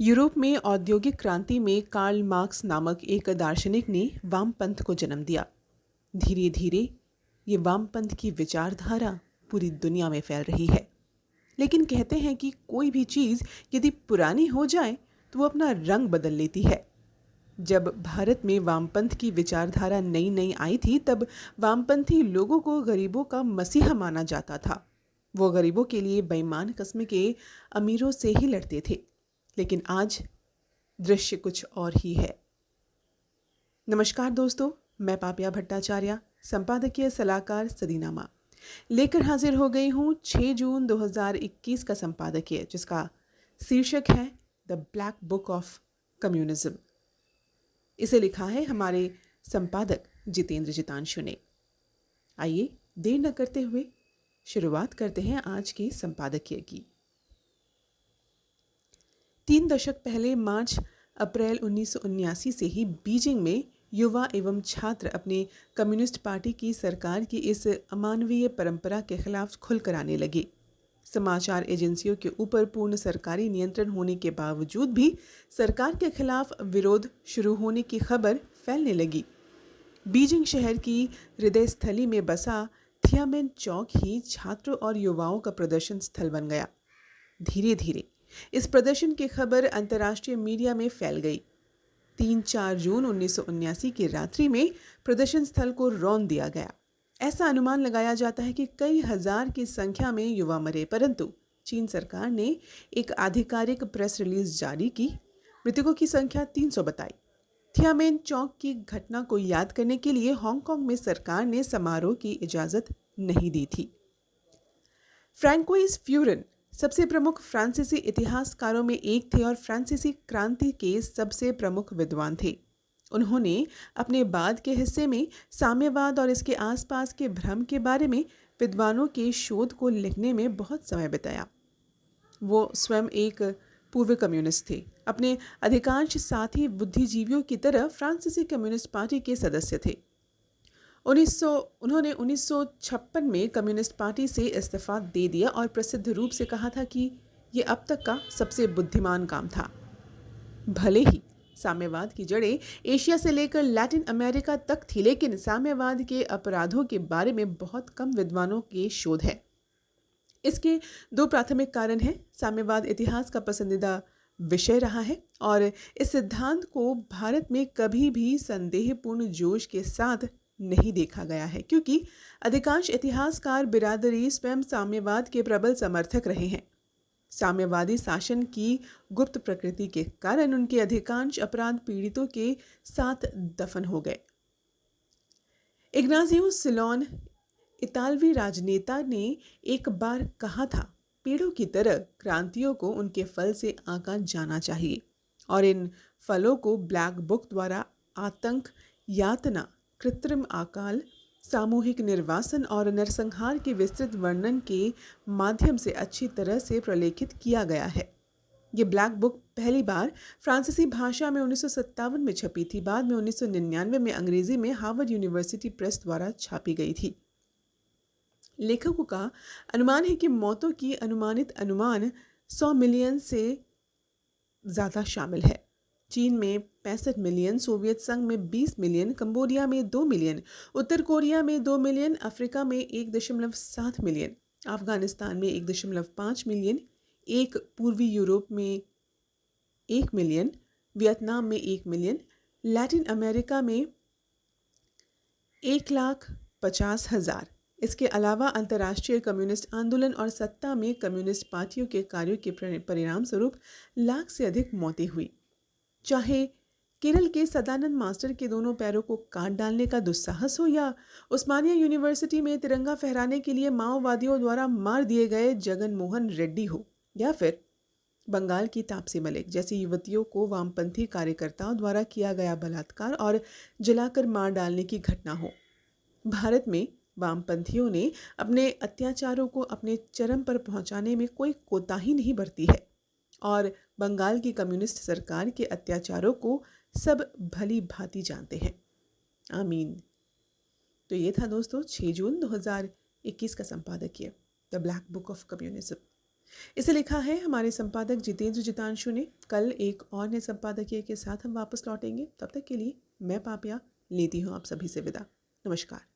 Europe में औद्योगिक क्रांति में कार्ल मार्क्स नामक एक दार्शनिक ने वामपंथ को जन्म दिया। धीरे धीरे ये वामपंथ की विचारधारा पूरी दुनिया में फैल रही है। लेकिन कहते हैं कि कोई भी चीज़ यदि पुरानी हो जाए तो वो अपना रंग बदल लेती है। जब भारत में वामपंथ की विचारधारा नई नई आई थी, तब वामपंथी लोगों को गरीबों का मसीहा माना जाता था। वो गरीबों के लिए बेईमान किस्म के अमीरों से ही लड़ते थे। लेकिन आज दृश्य कुछ और ही है। नमस्कार दोस्तों, मैं पापिया भट्टाचार्य, संपादकीय सलाहकार सदीनामा लेकर हाजिर हो गई हूँ 6 जून 2021 का संपादकीय, जिसका शीर्षक है the black book of communism. इसे लिखा है हमारे संपादक जितेंद्र जितांशु ने। आइए देर न करते हुए शुरुआत करते हैं आज के संपादकीय की। 3 दशक पहले मार्च अप्रैल 1979 से ही बीजिंग में युवा एवं छात्र अपने कम्युनिस्ट पार्टी की सरकार की इस अमानवीय परंपरा के खिलाफ खुलकर आने लगे। समाचार एजेंसियों के ऊपर पूर्ण सरकारी नियंत्रण होने के बावजूद भी सरकार के खिलाफ विरोध शुरू होने की खबर फैलने लगी। बीजिंग शहर की हृदय स्थली में बसा थियामेन चौक ही छात्रों और युवाओं का प्रदर्शन स्थल बन गया। धीरे धीरे इस प्रदर्शन की खबर अंतर्राष्ट्रीय मीडिया में फैल गई। 3-4 जून 1979 की रात्रि में प्रदर्शन स्थल को रौंद दिया गया। ऐसा अनुमान लगाया जाता है कि कई हजार की संख्या में युवा मरे, परंतु चीन सरकार ने एक आधिकारिक प्रेस रिलीज जारी की। मृतकों की संख्या 300 बताई। थियामेन चौक की घटना को याद करने के लिए हांगकांग में सरकार ने समारोह की इजाजत नहीं दी थी। फ्रैंकोइस फ्यूरन सबसे प्रमुख फ्रांसीसी इतिहासकारों में एक थे और फ्रांसीसी क्रांति के सबसे प्रमुख विद्वान थे। उन्होंने अपने बाद के हिस्से में साम्यवाद और इसके आसपास के भ्रम के बारे में विद्वानों के शोध को लिखने में बहुत समय बिताया। वो स्वयं एक पूर्व कम्युनिस्ट थे। अपने अधिकांश साथी बुद्धिजीवियों की तरह फ्रांसीसी कम्युनिस्ट पार्टी के सदस्य थे। उन्होंने 1956 में कम्युनिस्ट पार्टी से इस्तीफा दे दिया और प्रसिद्ध रूप से कहा था कि ये अब तक का सबसे बुद्धिमान काम था। भले ही साम्यवाद की जड़ें एशिया से लेकर लैटिन अमेरिका तक थी, लेकिन साम्यवाद के अपराधों के बारे में बहुत कम विद्वानों के शोध है। इसके 2 प्राथमिक कारण हैं। साम्यवाद इतिहास का पसंदीदा विषय रहा है और इस सिद्धांत को भारत में कभी भी संदेहपूर्ण जोश के साथ नहीं देखा गया है, क्योंकि अधिकांश इतिहासकार बिरादरी स्वयं साम्यवाद के प्रबल समर्थक रहे हैं। साम्यवादी शासन की गुप्त प्रकृति के कारण उनके अधिकांश अपराध पीड़ितों के साथ दफन हो गए। इग्नाजियो सिलोन इतालवी राजनेता ने एक बार कहा था, पेड़ों की तरह क्रांतियों को उनके फल से आंका जाना चाहिए और इन फलों को ब्लैक बुक द्वारा आतंक, यातना, कृत्रिम अकाल, सामूहिक निर्वासन और नरसंहार के विस्तृत वर्णन के माध्यम से अच्छी तरह से प्रलेखित किया गया है। ये ब्लैक बुक पहली बार फ्रांसीसी भाषा में 1957 में छपी थी। बाद में 1999 में अंग्रेजी में हार्वर्ड यूनिवर्सिटी प्रेस द्वारा छापी गई थी। लेखकों का अनुमान है कि मौतों की अनुमानित अनुमान 100 मिलियन से ज़्यादा शामिल है। चीन में 65 मिलियन, सोवियत संघ में 20 मिलियन, कंबोडिया में 2 मिलियन, उत्तर कोरिया में 2 मिलियन, अफ्रीका में 1.7 मिलियन, अफगानिस्तान में 1.5 मिलियन, एक पूर्वी यूरोप में 1 मिलियन, वियतनाम में 1 मिलियन, लैटिन अमेरिका में 1,50,000। इसके अलावा अंतर्राष्ट्रीय कम्युनिस्ट आंदोलन और सत्ता में कम्युनिस्ट पार्टियों के कार्यों के परिणाम स्वरूप लाख से अधिक मौतें हुई। चाहे केरल के सदानंद मास्टर के दोनों पैरों को काट डालने का दुस्साहस हो, या उस्मानिया यूनिवर्सिटी में तिरंगा फहराने के लिए माओवादियों द्वारा मार दिए गए जगन मोहन रेड्डी हो, या फिर बंगाल की तापसी मलिक जैसी युवतियों को वामपंथी कार्यकर्ताओं द्वारा किया गया बलात्कार और जलाकर मार डालने की घटना हो, भारत में वामपंथियों ने अपने अत्याचारों को अपने चरम पर पहुंचाने में कोई कोताही नहीं बरती है और बंगाल की कम्युनिस्ट सरकार के अत्याचारों को सब भली भांति जानते हैं। आमीन। तो ये था दोस्तों 6 जून 2021 का संपादकीय the black book of communism. इसे लिखा है हमारे संपादक जितेंद्र जितांशु ने। कल एक और नए संपादकीय के साथ हम वापस लौटेंगे। तब तक के लिए मैं पापिया लेती हूँ आप सभी से विदा। नमस्कार।